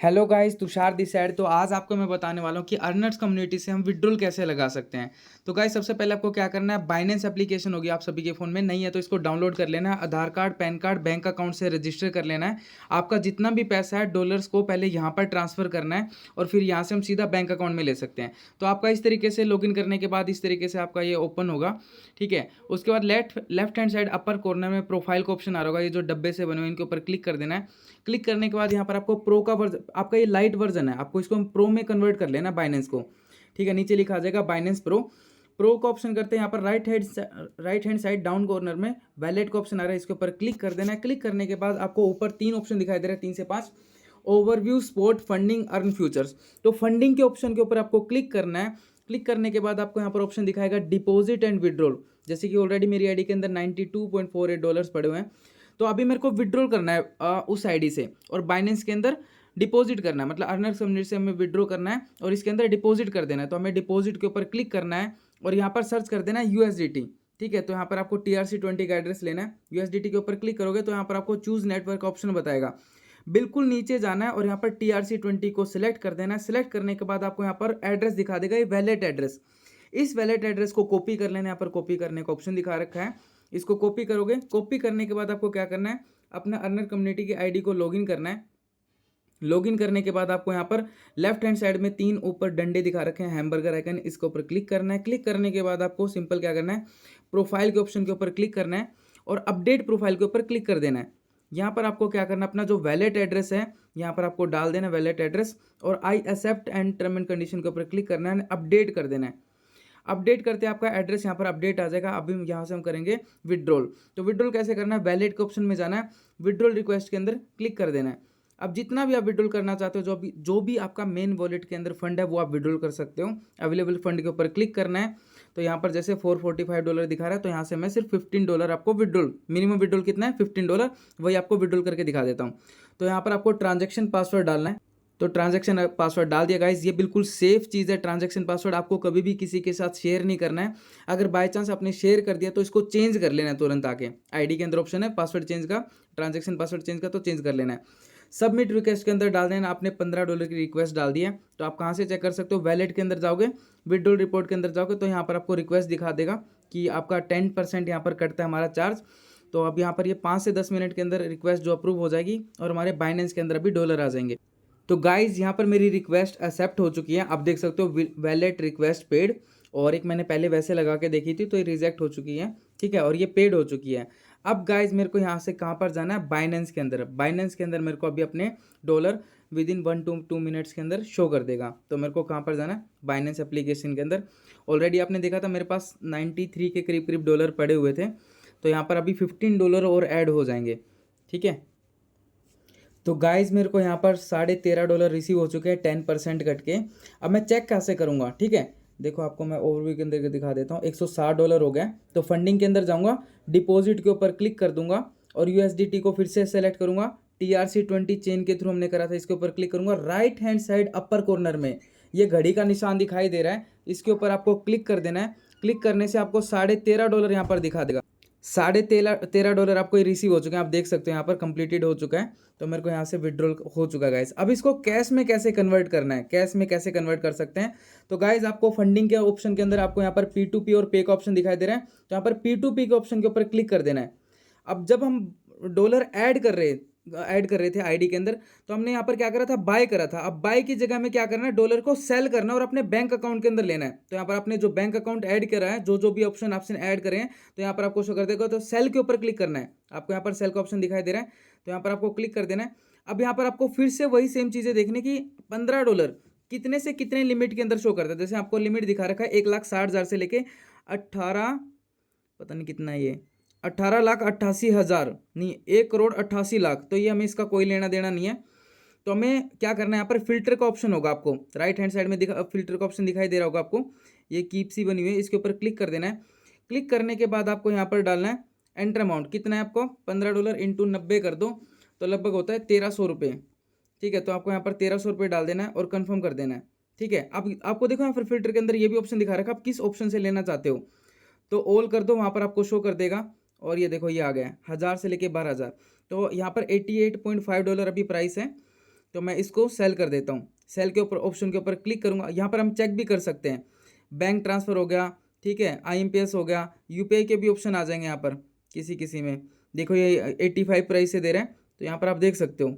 Hello guys, Tushar this side. तो आज आपको मैं बताने वाला हूँ कि अर्नर्स कम्युनिटी से हम विड्रॉल कैसे लगा सकते हैं। तो गाइस, सबसे पहले आपको क्या करना है, बाइनेंस एप्लीकेशन होगी आप सभी के फ़ोन में, नहीं है तो इसको डाउनलोड कर लेना है। Aadhaar card, PAN card, bank account से रजिस्टर कर लेना है। आपका जितना भी पैसा है डॉलर्स को पहले यहाँ पर ट्रांसफ़र करना है और फिर यहाँ से हम सीधा बैंक अकाउंट में ले सकते हैं। तो आपका इस तरीके से लॉगिन करने के बाद इस तरीके से आपका ये ओपन होगा। ठीक है, उसके बाद left hand side upper corner में प्रोफाइल का ऑप्शन आ रहा होगा, ये जो डब्बे से बने हुए इनके ऊपर क्लिक कर देना है। क्लिक करने के बाद यहाँ पर आपको प्रो का वर्जन, आपका ये लाइट वर्जन है, आपको इसको प्रो में कन्वर्ट कर लेना बाइनेंस को। ठीक है, नीचे लिखा आ जाएगा बाइनेंस प्रो। प्रो का ऑप्शन करते हैं, यहाँ पर right hand side down corner में वैलेट का ऑप्शन आ रहा है, इसके ऊपर क्लिक कर देना है। क्लिक करने के बाद आपको ऊपर तीन ऑप्शन दिखाई दे रहे हैं, 3 से 5। Overview, spot, funding, earn futures. तो फंडिंग के ऑप्शन के ऊपर आपको क्लिक करना है। क्लिक करने के बाद आपको यहाँ पर ऑप्शन दिखाएगा डिपॉजिट एंड विड्रॉल। जैसे कि ऑलरेडी मेरी आईडी के अंदर $92.48 पड़े हुए हैं, तो अभी मेरे को विड्रॉल करना है उस आईडी से, और बाइनेंस के अंदर डिपॉजिट करना है, मतलब अर्नर्स कम्युनिटी से हमें विड्रॉ करना है और इसके अंदर डिपॉजिट कर देना है। तो हमें डिपॉजिट के ऊपर क्लिक करना है और यहाँ पर सर्च कर देना है USDT। ठीक है, तो यहाँ पर आपको TRC20 का एड्रेस लेना है। USDT के ऊपर क्लिक करोगे तो यहाँ पर आपको चूज नेटवर्क का ऑप्शन बताएगा। बिल्कुल नीचे जाना है और यहाँ पर TRC20 को सिलेक्ट कर देना है। सिलेक्ट करने के बाद आपको यहाँ पर एड्रेस दिखा देगा, ये वैलेट एड्रेस। इस वैलेट एड्रेस को कॉपी कर लेना है, यहाँ पर कॉपी करने का ऑप्शन दिखा रखा है, इसको कॉपी करोगे। कॉपी करने के बाद आपको क्या करना है, अपना अर्नर कम्युनिटी की आईडी को लॉगिन करना है। लॉगिन करने के बाद आपको यहाँ पर लेफ्ट हैंड साइड में 3 ऊपर डंडे दिखा रखे हैं, हैमबर्गर आइकन, इसके ऊपर क्लिक करना है। क्लिक करने के बाद आपको सिंपल क्या करना है, प्रोफाइल के ऑप्शन के ऊपर क्लिक करना है और अपडेट प्रोफाइल के ऊपर क्लिक कर देना है। यहाँ पर आपको क्या करना है, अपना जो वैलेट एड्रेस है यहाँ पर आपको डाल देना वैलेट एड्रेस, और I accept and term and condition के ऊपर क्लिक करना है, अपडेट कर देना है। अपडेट करते आपका एड्रेस यहाँ पर अपडेट आ जाएगा। अभी यहाँ से हम करेंगे विड्रॉल। तो विड्रॉल कैसे करना है, वैलेट के ऑप्शन में जाना है, विड्रॉल रिक्वेस्ट के अंदर क्लिक कर देना है। अब जितना भी आप विड्रॉल करना चाहते हो, जो भी आपका मेन वॉलेट के अंदर फंड है वो आप विड्रॉल कर सकते हो। अवेलेबल फंड के ऊपर क्लिक करना है। तो यहाँ पर जैसे $445 दिखा रहा है, तो यहाँ से मैं सिर्फ $15 आपको विड्रॉल, मिनिमम विड्रॉल कितना है $15, वही आपको विड्रॉल करके दिखा देता हूँ। तो यहाँ पर आपको ट्रांजेक्शन पासवर्ड डालना है। तो ट्रांजैक्शन पासवर्ड डाल दिया गाइस। ये बिल्कुल सेफ चीज़ है, ट्रांजैक्शन पासवर्ड आपको कभी भी किसी के साथ शेयर नहीं करना है। अगर बाय चांस आपने शेयर कर दिया तो इसको चेंज कर लेना है तुरंत आके। आईडी के अंदर ऑप्शन है पासवर्ड चेंज का, ट्रांजैक्शन पासवर्ड चेंज का, तो चेंज कर लेना है। सबमिट रिक्वेस्ट के अंदर डाल देना, आपने $15 की रिक्वेस्ट डाल दी है। तो आप कहाँ से चेक कर सकते हो, वैलेट के अंदर जाओगे, विड्रॉल रिपोर्ट के अंदर जाओगे, तो यहाँ पर आपको रिक्वेस्ट दिखा देगा कि आपका 10% यहाँ पर कटता है हमारा चार्ज। तो अब यहाँ पर ये 5 से 10 मिनट के अंदर रिक्वेस्ट जो अप्रूव हो जाएगी और हमारे बाइनेंस के अंदर अभी डॉलर आ जाएंगे। तो गाइज यहाँ पर मेरी रिक्वेस्ट एक्सेप्ट हो चुकी है, आप देख सकते हो वैलेट रिक्वेस्ट पेड। और एक मैंने पहले वैसे लगा के देखी थी तो ये रिजेक्ट हो चुकी है। ठीक है, और ये पेड हो चुकी है। अब गाइज मेरे को यहाँ से कहाँ पर जाना है, बाइनेंस के अंदर। बाइनेंस के अंदर मेरे को अभी अपने dollar with in 1 to 2 minutes के अंदर शो कर देगा। तो मेरे को कहाँ पर जाना है, बाइनेंस एप्लीकेशन के अंदर। ऑलरेडी आपने देखा था मेरे पास 93 के करीब करीब डॉलर पड़े हुए थे, तो यहाँ पर अभी $15 और ऐड हो जाएंगे। ठीक है, तो गाइज मेरे को यहाँ पर $13.5 रिसीव हो चुके हैं, 10% कट के। अब मैं चेक कैसे करूँगा, ठीक है, देखो आपको मैं ओवरव्यू के अंदर दिखा देता हूँ। $160 हो गया। तो फंडिंग के अंदर जाऊँगा, डिपॉजिट के ऊपर क्लिक कर दूंगा और USDT को फिर से सेलेक्ट करूँगा। TRC20 चेन के थ्रू हमने करा था, इसके ऊपर क्लिक करूँगा। Right hand side upper corner में ये घड़ी का निशान दिखाई दे रहा है, इसके ऊपर आपको क्लिक कर देना है। क्लिक करने से आपको $13.5 यहाँ पर दिखा देगा। $13.5 आपको ये रिसीव हो चुके हैं, आप देख सकते हो यहाँ पर कंप्लीटेड हो चुका है। तो मेरे को यहाँ से विड्रॉल हो चुका है गाइस। अब इसको कैश में कैसे कन्वर्ट करना है, कैश में कैसे कन्वर्ट कर सकते हैं। तो गाइस आपको फंडिंग के ऑप्शन के अंदर आपको यहाँ पर P2P और पे का ऑप्शन दिखाई दे रहा है, तो यहाँ पर P2P के ऑप्शन के ऊपर क्लिक कर देना है। अब जब हम डॉलर ऐड कर रहे थे आईडी के अंदर, तो हमने यहाँ पर क्या करा था, बाय करा था। अब बाय की जगह में क्या करना है, डॉलर को सेल करना और अपने बैंक अकाउंट के अंदर लेना है। तो यहाँ पर आपने जो बैंक अकाउंट ऐड करा है, जो भी ऑप्शन आपने ऐड करे हैं, तो यहाँ पर आपको शो कर देगा। तो सेल के ऊपर क्लिक करना है, आपको यहाँ पर सेल का ऑप्शन दिखाई दे रहा है, तो यहाँ पर आपको क्लिक कर देना है। अब यहाँ पर आपको फिर से वही सेम चीज़ें देखने की, $15 कितने से कितने लिमिट के अंदर शो करता है। जैसे आपको लिमिट दिखा रखा है 1,60,000 से लेके 18, पता नहीं कितना है ये, 18,88,000 नहीं, 1,88,00,000। तो ये हमें इसका कोई लेना देना नहीं है। तो हमें क्या करना है, यहाँ पर फिल्टर का ऑप्शन होगा, आपको राइट हैंड साइड में फिल्टर का ऑप्शन दिखाई दे रहा होगा आपको, ये कीप सी बनी हुई है, इसके ऊपर क्लिक कर देना है। क्लिक करने के बाद आपको यहाँ पर डालना है एंटर अमाउंट, कितना है आपको, $15 इंटू 90 कर दो, तो लगभग होता है ₹1,300। ठीक है, तो आपको यहाँ पर ₹1,300 डाल देना है और कन्फर्म कर देना है। ठीक है, अब आपको देखो यहाँ पर फिल्टर के अंदर ये भी ऑप्शन दिखा रखा है, आप किस ऑप्शन से लेना चाहते हो। तो ऑल कर दो, वहाँ पर आपको शो कर देगा। और ये देखो ये आ गया 1,000 से लेके 12,000। तो यहाँ पर $88.5 अभी प्राइस है। तो मैं इसको सेल कर देता हूँ। सेल के ऊपर ऑप्शन के ऊपर क्लिक करूँगा। यहाँ पर हम चेक भी कर सकते हैं, बैंक ट्रांसफ़र हो गया, ठीक है, IMPS हो गया, यूपीआई के भी ऑप्शन आ जाएंगे यहाँ पर किसी किसी में। देखो ये 85 प्राइस से दे रहे हैं, तो यहाँ पर आप देख सकते हो।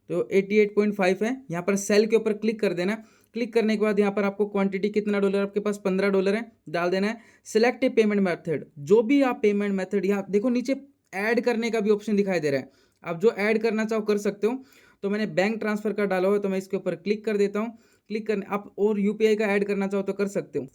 तो 88.5 है। यहाँ पर सेल के ऊपर क्लिक कर देना। क्लिक करने के बाद यहाँ पर आपको क्वांटिटी कितना डॉलर, आपके पास $15 है, डाल देना है। सिलेक्ट ए पेमेंट मेथड, जो भी आप पेमेंट मेथड, यहाँ देखो नीचे ऐड करने का भी ऑप्शन दिखाई दे रहा है। आप जो ऐड करना चाहो कर सकते हो। तो मैंने बैंक ट्रांसफ़र का डाला हुआ है, तो मैं इसके ऊपर क्लिक कर देता हूँ। क्लिक करने आप और यूपीआई का ऐड करना चाहो तो कर सकते हो।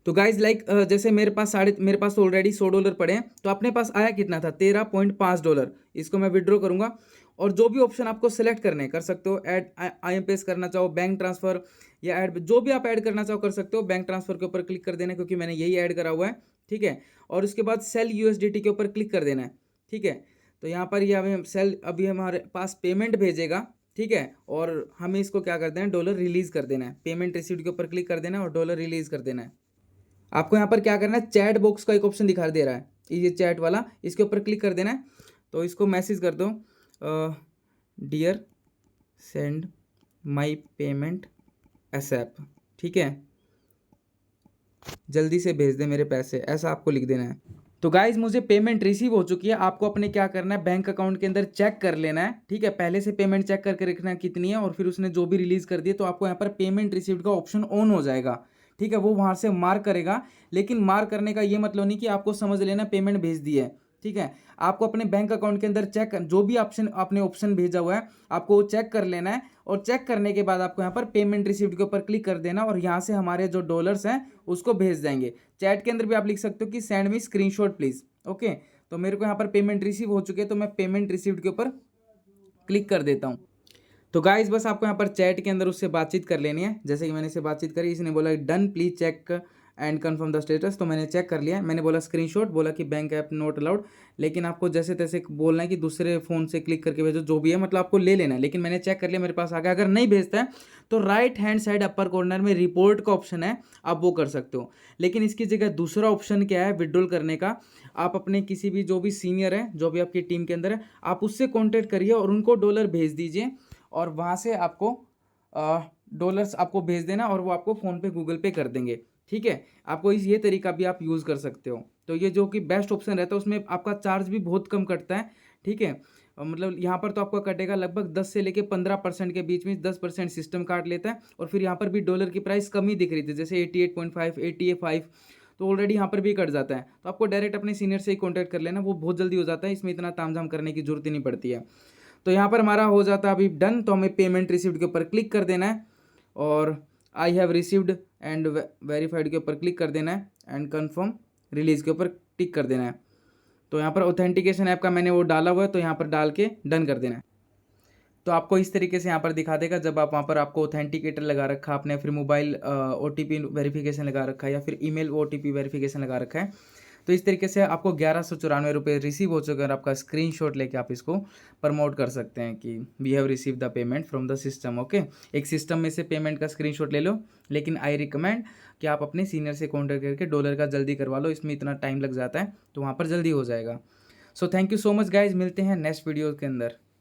तो गाइज लाइक जैसे मेरे पास ऑलरेडी $100 पड़े हैं, तो अपने पास आया कितना था, $13.5। इसको मैं विड्रॉ करूंगा। और जो भी ऑप्शन आपको सेलेक्ट करने कर सकते हो, ऐड IMPS करना चाहो, बैंक ट्रांसफ़र या ऐड, जो भी आप ऐड करना चाहो कर सकते हो। बैंक ट्रांसफ़र के ऊपर क्लिक कर देना है, क्योंकि मैंने यही ऐड करा हुआ है, ठीक है। और उसके बाद सेल USDT के ऊपर क्लिक कर देना है, ठीक है। तो यहाँ पर ये हमें सेल अभी हमारे पास पेमेंट भेजेगा, ठीक है। और हमें इसको क्या कर देना है, डॉलर रिलीज़ कर देना है। पेमेंट रिसीव्ड के ऊपर क्लिक कर देना है और डॉलर रिलीज़ कर देना है। आपको यहाँ पर क्या करना है, चैट बॉक्स का एक ऑप्शन दिखा दे रहा है, ये चैट वाला, इसके ऊपर क्लिक कर देना है। तो इसको मैसेज कर दो, dear send my payment ASAP, ठीक है, जल्दी से भेज दे मेरे पैसे, ऐसा आपको लिख देना है। तो गाइज मुझे पेमेंट रिसीव हो चुकी है। आपको अपने क्या करना है, बैंक अकाउंट के अंदर चेक कर लेना है, ठीक है। पहले से पेमेंट चेक करके रखना है कितनी है, और फिर उसने जो भी रिलीज़ कर दिया, तो आपको यहाँ पर पेमेंट रिसीव्ड का ऑप्शन ऑन हो जाएगा, ठीक है। वो वहाँ से मार्क करेगा, लेकिन मार्क करने का ये मतलब नहीं कि आपको समझ लेना पेमेंट भेज दी है, ठीक है। आपको अपने बैंक अकाउंट के अंदर चेक, जो भी ऑप्शन आपने ऑप्शन भेजा हुआ है, आपको वो चेक कर लेना है। और चेक करने के बाद आपको यहाँ पर पेमेंट रिसीव्ड के ऊपर क्लिक कर देना, और यहाँ से हमारे जो डॉलर्स हैं उसको भेज देंगे। चैट के अंदर भी आप लिख सकते हो कि send me screenshot please, okay. तो मेरे को यहाँ पर पेमेंट रिसीव हो चुके हैं, तो मैं पेमेंट रिसीव्ड के ऊपर क्लिक कर देता हूँ। तो गाइस बस आपको यहाँ पर चैट के अंदर उससे बातचीत कर लेनी है। जैसे कि मैंने इससे बातचीत करी, इसने बोला done please check and confirm the status, तो मैंने चेक कर लिया। मैंने बोला स्क्रीनशॉट, बोला कि बैंक ऐप नॉट अलाउड, लेकिन आपको जैसे तैसे बोलना है कि दूसरे फ़ोन से क्लिक करके भेजो, जो भी है, मतलब आपको ले लेना है। लेकिन मैंने चेक कर लिया, मेरे पास आ गया। अगर नहीं भेजता है तो right hand side upper corner में रिपोर्ट का ऑप्शन है, आप वो कर सकते हो। लेकिन इसकी जगह दूसरा ऑप्शन क्या है विड्रॉल करने का, आप अपने किसी भी जो भी सीनियर है, जो भी आपकी टीम के अंदर है, आप उससे कॉन्टेक्ट करिए और उनको डॉलर भेज दीजिए, और वहाँ से आपको डॉलर्स आपको भेज देना, और वो आपको फ़ोन पे गूगल पे कर देंगे, ठीक है। आपको ये तरीका भी आप यूज़ कर सकते हो। तो ये जो कि बेस्ट ऑप्शन रहता है, उसमें आपका चार्ज भी बहुत कम कटता है, ठीक है। मतलब यहाँ पर तो आपका कटेगा लगभग 10 से लेके 15% के बीच में, 10% सिस्टम काट लेता है। और फिर यहाँ पर भी डॉलर की प्राइस कम ही दिख रही थी, जैसे 88.5, 85, तो ऑलरेडी यहाँ पर भी कट जाता है। तो आपको डायरेक्ट अपने सीनियर से ही कॉन्टैक्ट कर लेना, वो बहुत जल्दी हो जाता है, इसमें इतना तामझाम करने की जरूरत ही नहीं पड़ती है। तो यहाँ पर हमारा हो जाता है अभी डन। तो हमें पेमेंट रिसीव्ड के ऊपर क्लिक कर देना है, और I have received and verified के ऊपर क्लिक कर देना है, एंड कन्फर्म रिलीज़ के ऊपर टिक कर देना है। तो यहाँ पर ऑथेंटिकेशन ऐप का मैंने वो डाला हुआ है, तो यहाँ पर डाल के डन कर देना है। तो आपको इस तरीके से यहाँ पर दिखा देगा, जब आप वहाँ पर आपको ऑथेंटिकेटर लगा रखा आपने, फिर मोबाइल OTP वेरिफिकेशन लगा रखा है, या फिर ईमेल OTP वेरिफिकेशन लगा रखा है, तो इस तरीके से आपको 1194 रुपये रिसीव हो चुके हैं। और आपका स्क्रीनशॉट लेके आप इसको प्रमोट कर सकते हैं कि we have receive the payment from the system, okay. एक सिस्टम में से पेमेंट का स्क्रीनशॉट ले लो, लेकिन आई रिकमेंड कि आप अपने सीनियर से कॉन्टैक्ट करके डॉलर का जल्दी करवा लो, इसमें इतना टाइम लग जाता है, तो वहाँ पर जल्दी हो जाएगा। So thank you so much guys, मिलते हैं नेक्स्ट वीडियो के अंदर।